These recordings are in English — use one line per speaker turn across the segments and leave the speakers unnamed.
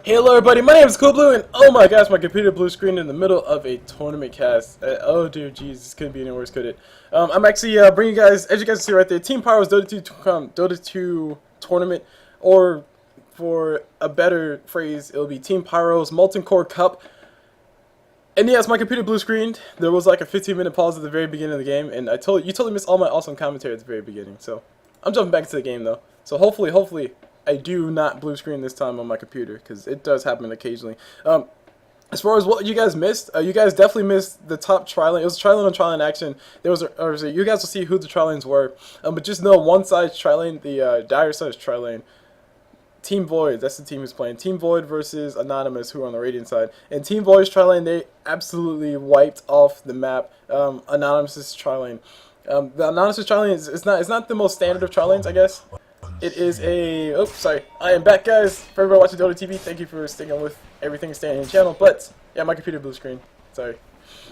Hello everybody, my name is CulBlu, and oh my gosh, my computer blue screen in the middle of a tournament cast. Oh dear jeez, this couldn't be any worse, could it? I'm actually bringing you guys, as you guys see right there, TeamPyro's Dota 2 tournament, or for a better phrase, it'll be TeamPyro's Molten Core Cup. And yes, my computer blue screened. There was like a 15-minute pause at the very beginning of the game, and you totally missed all my awesome commentary at the very beginning. So I'm jumping back into the game though. So hopefully I do not blue screen this time on my computer, because it does happen occasionally. As far as what you guys missed, you guys definitely missed the top tri-lane. It was tri-lane on tri-lane action. There was, you guys will see who the tri-lanes were. But just know one side's tri-lane, the dire side's tri-lane. Team VoiD, that's the team who's playing. Team VoiD versus Anonymous, who are on the Radiant side. And Team VoiD's tri-lane, they absolutely wiped off the map. Anonymous's tri-lane. The Anonymous tri-lane is not the most standard of tri-lanes, I guess. It is a... Oh, sorry. I am back, guys. For everybody watching Dota TV, thank you for sticking with everything staying in the channel. But, yeah, my computer blue screen. Sorry.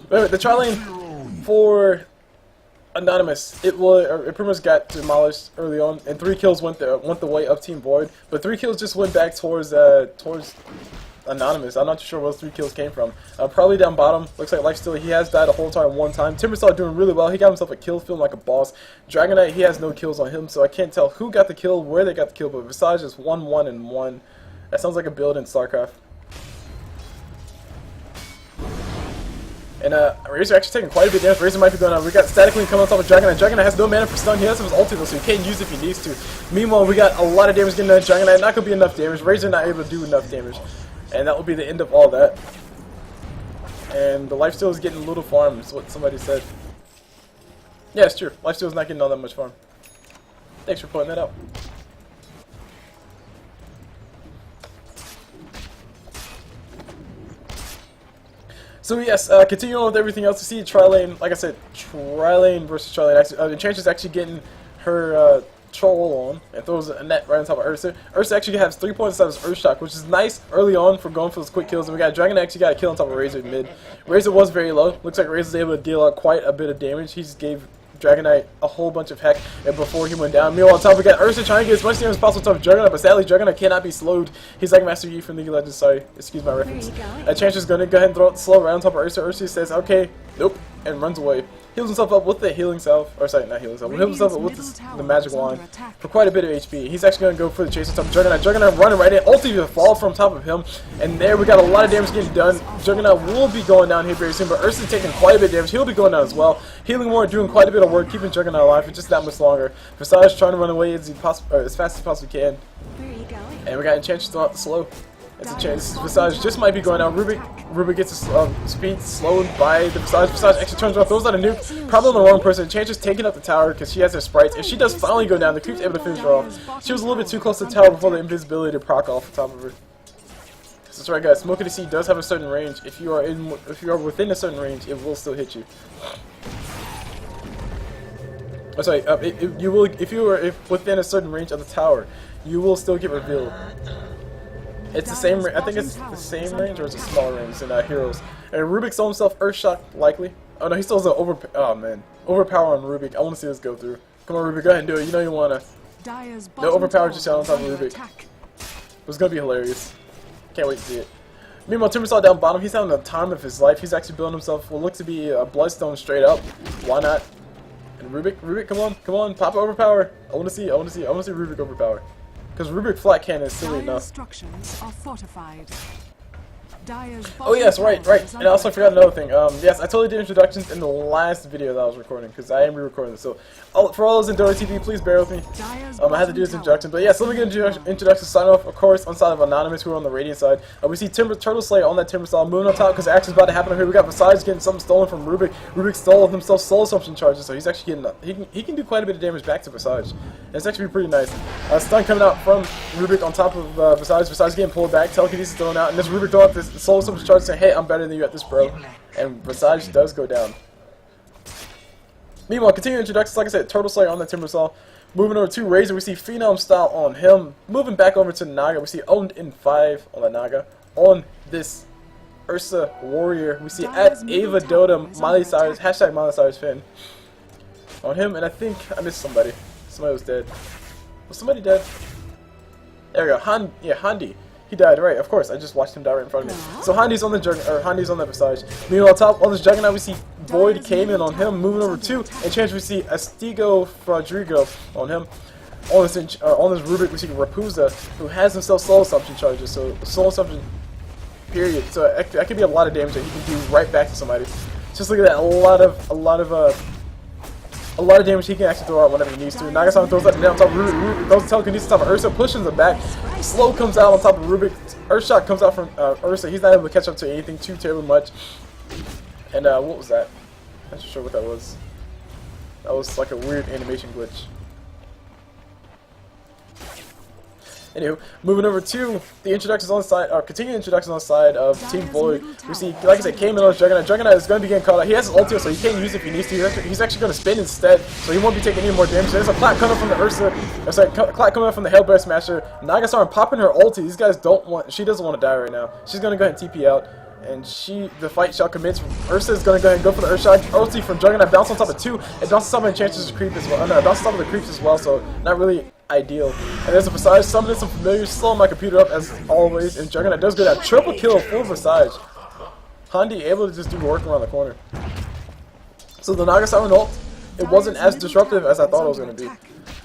But anyway, the tri-lane for Anonymous, it pretty much got demolished early on, and 3 kills went the way of Team VoiD. But 3 kills just went back towards Anonymous. I'm not too sure where those 3 kills came from. Probably down bottom. Looks like Lifesteal, he has died a whole time one time. Timbersaw doing really well. He got himself a kill, feeling like a boss. Dragonite, he has no kills on him, so I can't tell who got the kill, where they got the kill, but Visage is 1-1 and 1. That sounds like a build in StarCraft. And Razor actually taking quite a bit of damage. Razor might be going on. We got Static Link coming on top of Dragonite. Dragonite has no mana for stun. He has his ulti though, so he can't use it if he needs to. Meanwhile, we got a lot of damage getting on Dragonite. Not going to be enough damage. Razor not able to do enough damage. And that will be the end of all that. And the lifesteal is getting a little farm, is what somebody said. Yeah, it's true. Lifesteal is not getting all that much farm. Thanks for pointing that out. So yes, continuing on with everything else, you see tri-lane, like I said, tri-lane versus tri-lane. Enchantress actually getting her troll on and throws a net right on top of Ursa. Ursa actually has 3 points out of his Earth Shock, which is nice early on for going for those quick kills. And we got Dragon actually got a kill on top of Razor mid. Razor was very low. Looks like Razor was able to deal out quite a bit of damage. He just gave Dragonite a whole bunch of heck before he went down. Meanwhile, on top we got Ursa trying to get as much damage as possible on top of Dragonite, but sadly Dragonite cannot be slowed. He's like Master Yi from League of Legends. Sorry, excuse my reference. Enchantress gonna go ahead and throw it slow right on top of Ursa. Ursa says, okay, nope, and runs away. Heals himself up with the healing salve, or sorry, not healing salve, heals himself up with the magic wand for quite a bit of HP. He's actually going to go for the chase on top of Juggernaut. Juggernaut running right in, ulti to fall from top of him, and there we got a lot of damage getting done. Juggernaut will be going down here very soon, but Ursa taking quite a bit of damage. He'll be going down as well. Healing Ward doing quite a bit of work, keeping Juggernaut alive for just that much longer. Visage trying to run away as fast as possibly can. And we got Enchantress throughout the slow. It's a chance. Visage just might be going down. Rubik gets his speed slowed by the Visage. Visage actually turns around, throws out a nuke. Probably on the wrong person. Enchantress taking up the tower because she has her sprites. If she does finally go down, the creep's able to finish her off. She was a little bit too close to the tower before the invisibility to proc off the top of her. That's right, guys. Smoke of the Sea does have a certain range. If you are within a certain range, it will still hit you. Oh, sorry. If you are within a certain range of the tower, you will still get revealed. It's the same. I think it's the same range, or it's a smaller range than Heroes. And Rubik stole himself Earth Shock, likely. Oh no, he still has an overpower on Rubik. I want to see this go through. Come on, Rubik, go ahead and do it. You know you wanna. No overpower just shot on top of Rubik. It's gonna be hilarious. Can't wait to see it. Meanwhile, Timbersaw down bottom. He's having the time of his life. He's actually building himself what looks to be a Bloodstone straight up. Why not? And Rubik, come on, pop overpower. I want to see Rubik overpower. Because Rubik flat cannon is silly enough. Oh yes, right. And I also forgot another thing. Yes, I totally did introductions in the last video that I was recording, because I am re-recording this. So, for all those in Dota TV, please bear with me. I had to do this introduction. But yes, let me get an introduction. Sign off, of course, on side of Anonymous, who are on the Radiant side. We see Turtle Slayer on that Timbersaw moving on top, because action's about to happen here. We got Visage getting something stolen from Rubik. Rubik stole himself soul assumption charges, so he's actually getting he can do quite a bit of damage back to Visage. And it's actually pretty nice. Stun coming out from Rubik on top of Visage. Visage getting pulled back. Telekinesis thrown out, and this Rubik throwing out this soul assumption charge saying, hey, I'm better than you at this, bro. And Visage does go down. Meanwhile, continuing introductions, like I said, Turtle Slayer on the Timbersaw. Moving over to Razor, we see Phenom style on him. Moving back over to Naga, we see owned in 5 on the Naga. On this Ursa Warrior, we see at Ava Dota Miley Cyrus, hashtag Miley Cyrus fan. On him, and I think I missed somebody. Somebody was dead. Was somebody dead? There we go. Handi. He died, right? Of course, I just watched him die right in front of me. So Handi's on the Handi's on the Visage. Meanwhile, top on this Juggernaut, we see VoiD came in on him, moving over 2. And chance we see Astigo Rodrigo on him. On this Rubik, we see Rapuza, who has himself soul assumption charges. So soul assumption, period. So that could be a lot of damage that he can do right back to somebody. Just look at that, a lot of damage he can actually throw out whenever he needs to. Nagasama throws that down on top of Rubik, throws the telekinesis on top of Ursa, pushes him back. Slow comes out on top of Rubik. Earthshot comes out from Ursa. He's not able to catch up to anything too terribly much. And what was that? I'm not sure what that was. That was like a weird animation glitch. Anywho, moving over to the introductions on the side, or continuing introductions on the side of Team VoiD. We see, like I said, came in on Juggernaut. Juggernaut is going to be getting caught out. He has his ulti, so he can't use it if he needs to. He's actually going to spin instead, so he won't be taking any more damage. There's a clap coming from the Ursa, clap coming from the Hail Bear Smasher. Nagasama popping her ulti. These guys she doesn't want to die right now. She's going to go ahead and TP out. And the fight shall commence. Ursa is going to go ahead and go for the Earthshot. Ulti from Juggernaut, bounce on top of 2. It bounces on top of the chances to creep as well. No, it bounces on top of the creeps as well, so not really ideal. And there's a Visage, summoning some familiars, slowing my computer up as always. And Juggernaut does go down. Triple kill, full Visage. Handi able to just do work around the corner. So the Nagasama ult, it wasn't as disruptive as I thought it was going to be.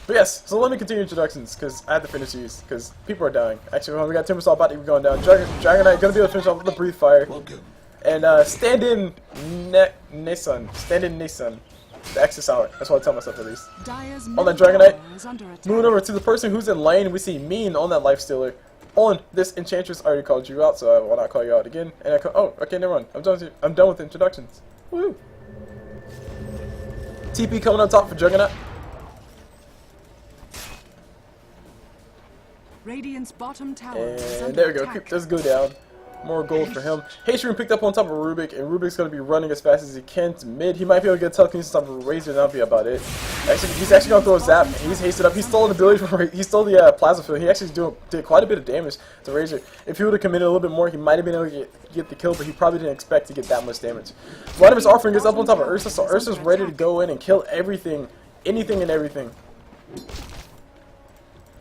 But yes, so let me continue introductions, because I have to finish these, because people are dying. Actually, we got TeamPyro about to be going down. Dragonite going to be able to finish off with the Breathe Fire. And stand-in Nissan. Stand-in Nissan. The X is out. That's what I tell myself at least. On that Dragonite, moving over to the person who's in lane, we see Mean on that Lifestealer. On this Enchantress, I already called you out, so I will not call you out again. And oh, okay, never mind. I'm done with the introductions. Woo! TP coming on top for Juggernaut.
Radiant's bottom tower
And there we go. Let's go down. More gold for him. Hatred picked up on top of Rubik, and Rubik's going to be running as fast as he can to mid. He might be able to get telekinesis on top of Razor, and that'll be about it. Actually, he's actually going to throw a zap, and he's hasted up. He stole an ability from he stole the plasma field. He actually did quite a bit of damage to Razor. If he would have committed a little bit more, he might have been able to get the kill, but he probably didn't expect to get that much damage. Vladimir offering is up on top of Ursa, so Ursa's ready to go in and kill everything, anything and everything.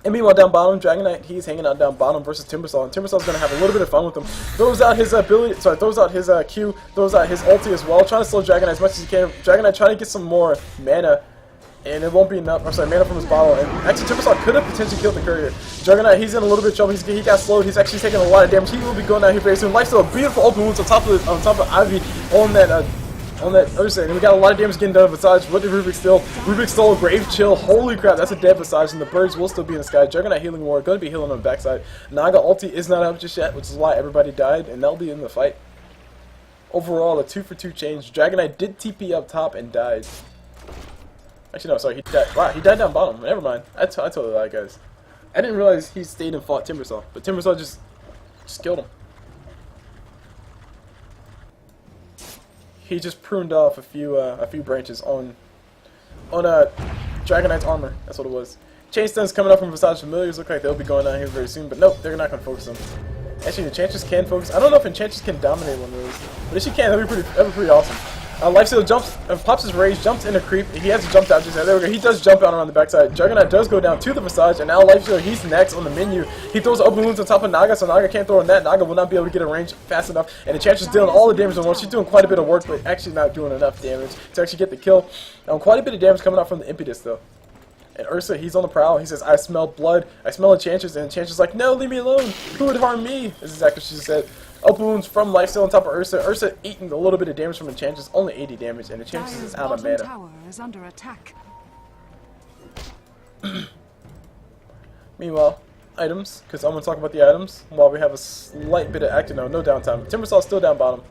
And meanwhile, down bottom, Dragonite, he's hanging out down bottom versus Timbersaw, and Timbersaw's going to have a little bit of fun with him. Throws out his ability, throws out his Q, throws out his ulti as well, trying to slow Dragonite as much as he can. Dragonite trying to get some more mana, and it won't be enough, mana from his bottle. And actually, Timbersaw could have potentially killed the courier. Juggernaut, he's in a little bit of trouble. He got slowed. He's actually taking a lot of damage. He will be going down here very soon. Lifesteal, beautiful open wounds on top of Ivy on that Ursa, and we got a lot of damage getting done. Besides, what did Rubik steal? Rubik stole a Grave Chill. Holy crap, that's a dead Visage, and the birds will still be in the sky. Juggernaut healing ward, going to be healing on the backside. Naga ulti is not up just yet, which is why everybody died, and they'll be in the fight. Overall, a 2-for-2 change. Dragonite did TP up top and died. Actually, no, sorry, he died. Wow, he died down bottom. Never mind. I totally lied, guys. I didn't realize he stayed and fought Timbersaw, but Timbersaw just killed him. He just pruned off a few branches on Dragonite's armor. That's what it was. Chain stuns coming up from Visage Familiars. Look like they'll be going down here very soon, but nope, they're not going to focus them. Actually, Enchantress can focus. I don't know if Enchantress can dominate one of those, but if she can, that'd be pretty awesome. Lifesteal jumps, pops his rage, jumps in a creep. He has to jump out just there. There we go. He does jump out around the backside. Juggernaut does go down to the Visage, and now Lifesteal, he's next on the menu. He throws open wounds on top of Naga, so Naga can't throw on that. Naga will not be able to get a range fast enough, and Enchantress dealing all the damage on one. She's doing quite a bit of work, but actually not doing enough damage to actually get the kill. Quite a bit of damage coming out from the Impetus, though. And Ursa, he's on the prowl. He says, I smell blood. I smell Enchantress. And Enchantress like, no, leave me alone. Who would harm me? This is exactly what she said. Open wounds from Lifesteal on top of Ursa. Ursa eating a little bit of damage from Enchantress. Only 80 damage. And Enchantress is out of mana.
Tower is under attack.
Meanwhile, items. Because I'm going to talk about the items while we have a slight bit of active. No downtime. Timbersaw's still down bottom.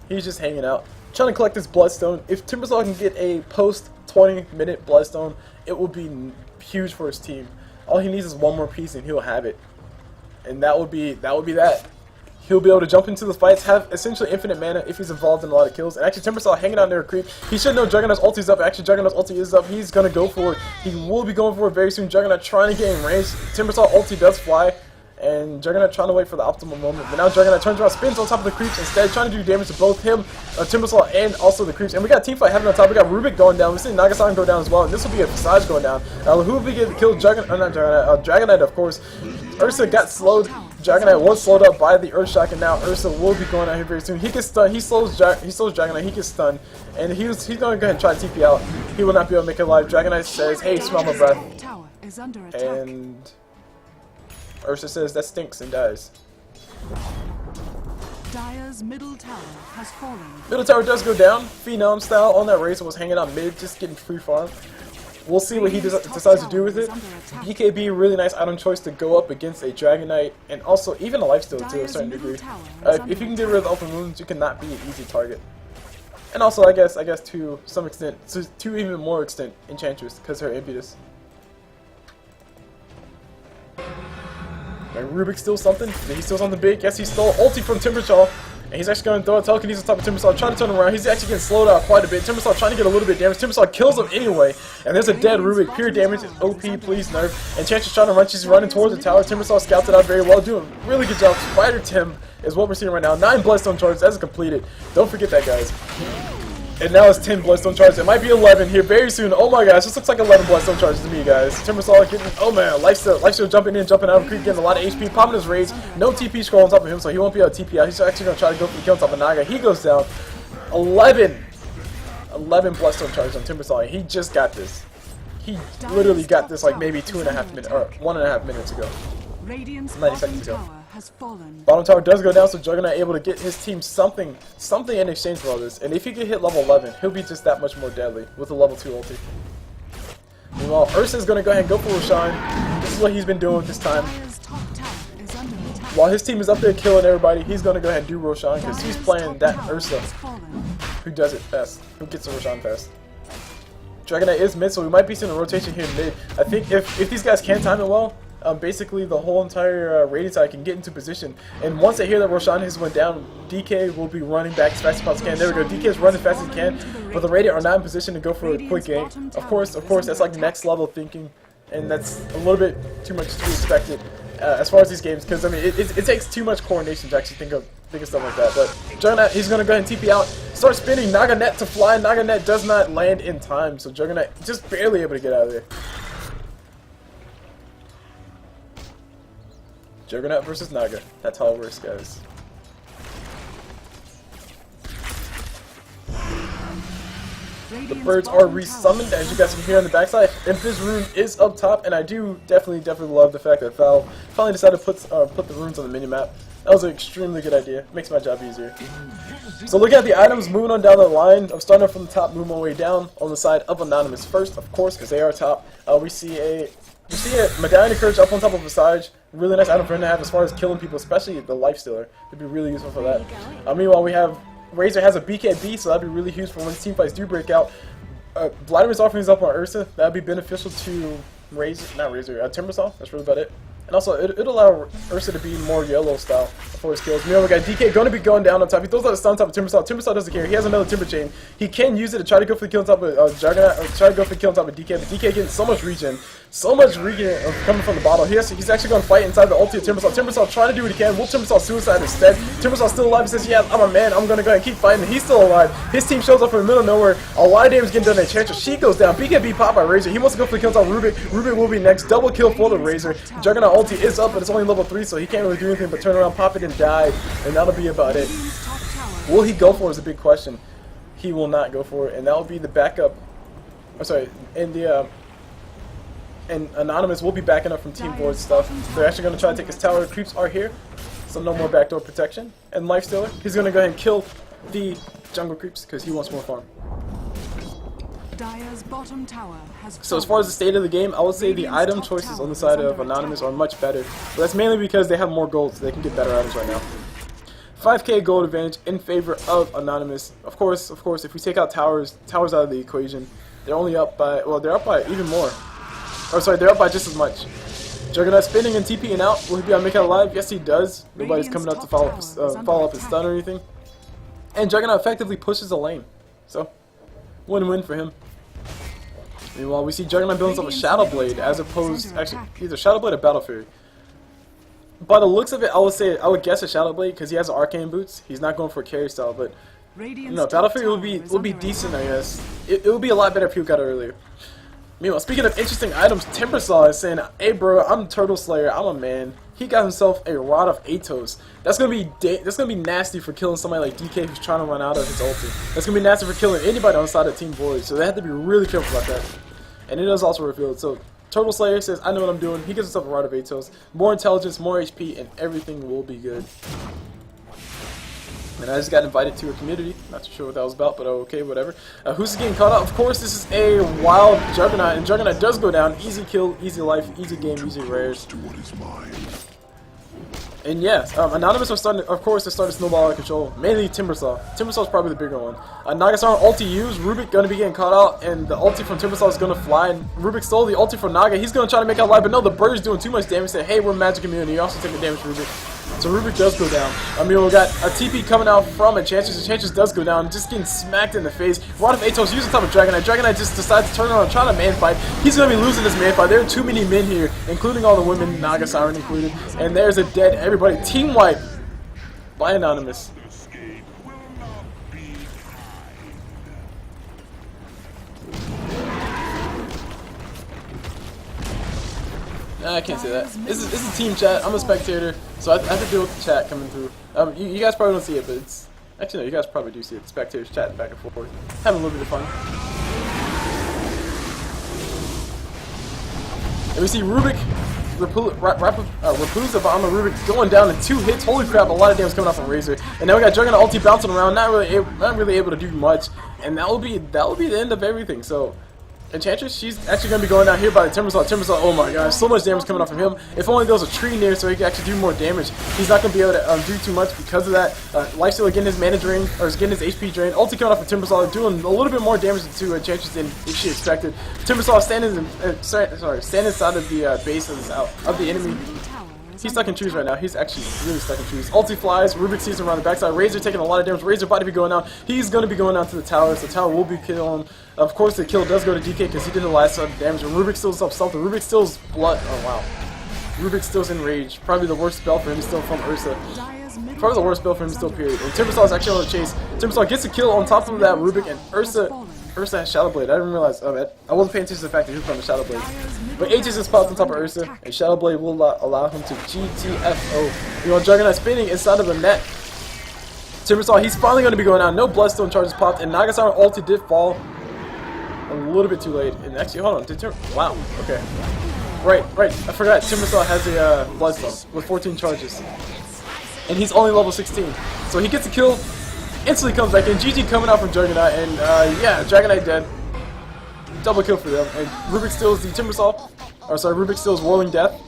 He's just hanging out. Trying to collect this Bloodstone. If Timbersaw can get a post 20-minute Bloodstone, it will be huge for his team. All he needs is one more piece and he'll have it. And that would be that. He'll be able to jump into the fights, have essentially infinite mana if he's involved in a lot of kills. And actually, Timbersaw hanging out near a creep. He should know Juggernaut's ulti is up. Actually, Juggernaut's ulti is up. He's going to go for it. He will be going for it very soon. Juggernaut trying to get in range. Timbersaw ulti does fly. And Juggernaut trying to wait for the optimal moment. But now Juggernaut turns around, spins on top of the creeps instead, trying to do damage to both him, Timbersaw, and also the creeps. And we got a team fight happening on top. We got Rubik going down. We see Nagasaki go down as well. And this will be a Visage going down. Who will be getting killed? Dragonite, of course. Ursa got slowed. Dragonite was slowed up by the Earth Shock, and now Ursa will be going out here very soon. He gets stunned. He slows Dragonite. He gets stunned, and he's going to go ahead and try to TP out. He will not be able to make it alive. Dragonite says, "Hey, smell my breath," and Ursa says, "That stinks," and dies.
Dire's middle tower has fallen.
Middle tower does go down. Phenom style on that Razor was hanging out mid, just getting free farm. We'll see what he decides to do with it. BKB, really nice item choice to go up against a Dragonite, and also even a lifesteal to a certain degree. If you can get rid of the open wounds, you cannot be an easy target. And also, I guess to some extent, to even more extent, Enchantress, because her impetus. And Rubik steal something? Did he steal something big? Yes, he stole ulti from Timbersaw. And he's actually going to throw a telekinesis on top of Timbersaw, trying to turn around. He's actually getting slowed out quite a bit. Timbersaw trying to get a little bit of damage. Timbersaw kills him anyway. And there's a dead Rubik. Pure damage. OP, please nerf. And Enchantress trying to run. She's running towards the tower. Timbersaw scouts it out very well. Doing a really good job. Spider Tim is what we're seeing right now. 9 Bloodstone charges. That's completed. Don't forget that, guys. And now it's 10 Bloodstone charges. It might be 11 here very soon. Oh my gosh, this looks like 11 Bloodstone charges to me, guys. Timbersaw getting, oh man, Lifesteal jumping in, jumping out of creep, getting a lot of HP, popping his rage. No TP scroll on top of him, so he won't be able to TP out. He's actually going to try to go for the kill on top of Naga. He goes down. 11 Bloodstone charges on Timbersaw. He just got this. He literally got this like maybe 2.5 minutes, or 1.5 minutes ago. 90 seconds ago. Bottom tower does go down, so Juggernaut able to get his team something in exchange for all this. And if he can hit level 11, he'll be just that much more deadly with a level 2 ulti. Meanwhile, Ursa's going to go ahead and go for Roshan. This is what he's been doing with this time. While his team is up there killing everybody, he's going to go ahead and do Roshan because he's playing that Ursa who does it best, who gets the Roshan fast. Dragonite is mid, so we might be seeing a rotation here in mid. I think if these guys can time it well, basically the whole entire raiding side can get into position. And once they hear that Roshan has went down, DK will be running back as fast as possible. There we go. DK is running as fast as he can, but the Radiant are not in position to go for a quick gank. Of course, that's like next level thinking, and that's a little bit too much to be expected as far as these games, because I mean it takes too much coordination to actually think of stuff like that. But Juggernaut, he's gonna go ahead and TP out, start spinning Naga Net to fly. Naga Net does not land in time, so Juggernaut just barely able to get out of there. Juggernaut versus Naga. That's how it works, guys. The birds are resummoned, as you guys can hear on the backside. And this rune is up top, and I do definitely love the fact that Val finally decided to put the runes on the minimap. That was an extremely good idea. Makes my job easier. So looking at the items, moving on down the line. I'm starting from the top, moving my way down on the side of Anonymous first, of course, because they are top. We see a Medallion of Courage up on top of Visage. Really nice item for him to have as far as killing people, especially the Lifestealer. It'd be really useful for that. Meanwhile, we have Razor has a BKB, so that'd be really huge for when team fights do break out. Vladimir's offering his up on Ursa. That'd be beneficial to Timbersaw. That's really about it. And also, it'll allow Ursa to be more yellow style for his kills. Meanwhile, we got DK going to be going down on top. He throws out a stun on top of Timbersaw. Timbersaw doesn't care. He has another Timber Chain. He can use it to try to go for the kill on top of Juggernaut, or try to go for the kill on top of DK. But DK getting so much regen coming from the bottle. He's actually going to fight inside the ulti of Timbersaw. Timbersaw trying to do what he can. Will Timbersaw suicide instead? Timbersaw still alive. He says, "Yeah, I'm a man. I'm going to go ahead and keep fighting." He's still alive. His team shows up from the middle of nowhere. A lot of damage getting done to Enchantress. She goes down. BKB popped by Razor. He wants to go for the kill on top of Rubik. Rubik will be next. Double kill for the Razor. Juggernaut ulti is up, but it's only level 3, so he can't really do anything but turn around, pop it, and die. And that'll be about it. Will he go for it is a big question. He will not go for it, and that will be the backup. I'm sorry, and Anonymous will be backing up from Team VoiD stuff. They're actually going to try to take his tower. Creeps are here, so no more backdoor protection. And Lifestealer, he's going to go ahead and kill the jungle creeps because he wants more farm.
Dire's bottom tower has
So as far as the state of the game, I would say the item choices on the side of Anonymous are much better. But that's mainly because they have more gold, so they can get better items right now. 5k gold advantage in favor of Anonymous. Of course, if we take out towers out of the equation, they're only up by, well, they're up by even more. Or sorry, they're up by just as much. Juggernaut spinning and TPing out. Will he be able to make it alive? Yes, he does. Nobody's coming up to follow up his stun or anything. And Juggernaut effectively pushes the lane. So, win-win for him. Meanwhile, we see Juggernaut building up a Shadow Blade as opposed, actually, either Shadow Blade or Battle Fury. By the looks of it, I would guess a Shadow Blade because he has Arcane boots. He's not going for a carry style, but you know, Battle Fury will be decent, I guess. It would be a lot better if he got it earlier. Meanwhile, speaking of interesting items, Timbersaw is saying, "Hey bro, I'm Turtle Slayer. I'm a man." he got himself a Rod of Atos. That's gonna be nasty for killing somebody like DK who's trying to run out of his ulti. That's gonna be nasty for killing anybody on the side of Team VoiD. So they have to be really careful about that. And it is also revealed. So Turtle Slayer says, "I know what I'm doing." He gives himself a Rod of Atos, more intelligence, more HP, and everything will be good. And I just got invited to a community. Not too sure what that was about, but okay, whatever. Who's getting caught out? Of course, this is a wild Juggernaut, and Juggernaut does go down. Easy kill, easy life, easy game, easy rares. And yes, Anonymous are starting. Of course, they're starting to snowball out of control. Mainly Timbersaw. Timbersaw's probably the bigger one. Nagasar ulti used. Rubik gonna be getting caught out, and the ulti from Timbersaw is gonna fly. And Rubik stole the ulti from Naga. He's gonna try to make out live, but no, the bird's doing too much damage. Say, hey, we're Magic Immunity. You also take the damage, Rubik. So Rubik does go down. I mean, we got a TP coming out from Enchantress. Enchantress does go down, just getting smacked in the face. Rod of Atos using top of Dragonite. Dragonite just decides to turn around and try to man fight. He's going to be losing this man fight. There are too many men here, including all the women, Naga Siren included. And there's a dead everybody. Team wipe by Anonymous. Nah, I can't say that. This is team chat. I'm a spectator, so I have to deal with the chat coming through. You guys probably don't see it, but it's actually no. You guys probably do see it. The spectators chatting back and forth, having a little bit of fun. And we see Rubik, Rapuza on the Rubik going down in 2 hits. Holy crap! A lot of damage coming off from Razor, and now we got Juggernaut ulti bouncing around, not really able to do much, and that will be the end of everything. So. Enchantress, she's actually going to be going down here by the Timbersaw. Timbersaw, oh my gosh, so much damage coming off from him. If only there was a tree near so he could actually do more damage. He's not going to be able to do too much because of that. Lifesteal getting his mana drain, or getting his HP drain. Ulti coming off of Timbersaw, doing a little bit more damage to Enchantress than she expected. Timbersaw standing inside of the base of the enemy. He's stuck in trees right now. He's actually really stuck in trees. Ulti flies. Rubik sees him around the backside. Razor taking a lot of damage. Razor about to be going down. He's going to be going down to the tower. So the tower will be killing him. Of course, the kill does go to DK because he did the last damage. And Rubik steals himself. Rubik steals blood. Oh, wow. Rubik steals Enrage. Probably the worst spell for him still from Ursa. Probably the worst spell for him still, period. And Timbersaw is actually on the chase. Timbersaw gets a kill on top of that Rubik, and Ursa has Shadow Blade. I didn't realize. I wasn't paying attention to the fact that he was playing the Shadow Blade. But Aegis is popped on top of Ursa, and Shadow Blade will allow him to GTFO. You know, Juggernaut spinning inside of the net. Timbersaw, he's finally going to be going out. No Bloodstone charges popped, and Nagasar ulti did fall a little bit too late. And actually, hold on. Wow. Okay. Right. I forgot. Timbersaw has a Bloodstone with 14 charges. And he's only level 16. So he gets a kill, instantly comes back in. GG coming out from Juggernaut, and yeah, Dragonite dead. Double kill for them. And Rubik steals the Timbersaw, or sorry, Rubik steals Whirling Death,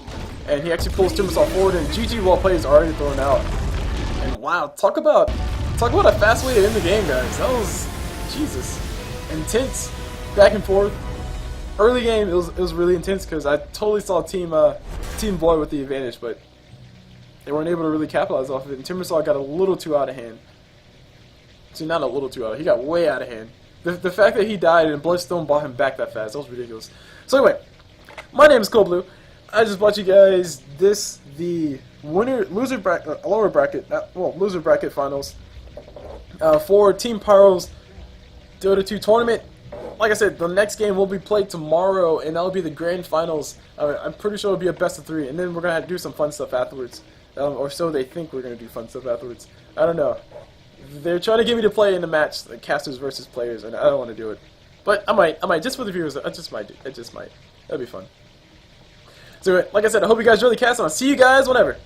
and he actually pulls Timbersaw forward, and GG well played is already thrown out. And wow, talk about a fast way to end the game, guys. That was, Jesus, intense, back and forth. Early game, it was really intense because I totally saw Team VoiD with the advantage, but they weren't able to really capitalize off of it, and Timbersaw got a little too out of hand. See, not a little too out. He got way out of hand. The fact that he died and Bloodstone brought him back that fast, that was ridiculous. So anyway, my name is CulBlu. I just brought you guys the loser bracket finals for TeamPyro's Dota 2 tournament. Like I said, the next game will be played tomorrow, and that'll be the grand finals. I'm pretty sure it'll be a best of 3, and then we're gonna have to do some fun stuff afterwards. Or so they think we're gonna do fun stuff afterwards. I don't know. They're trying to get me to play in the match, like casters versus players, and I don't want to do it. But I might, just for the viewers. I just might. That'd be fun. So, like I said, I hope you guys enjoy the cast, and I'll see you guys whenever.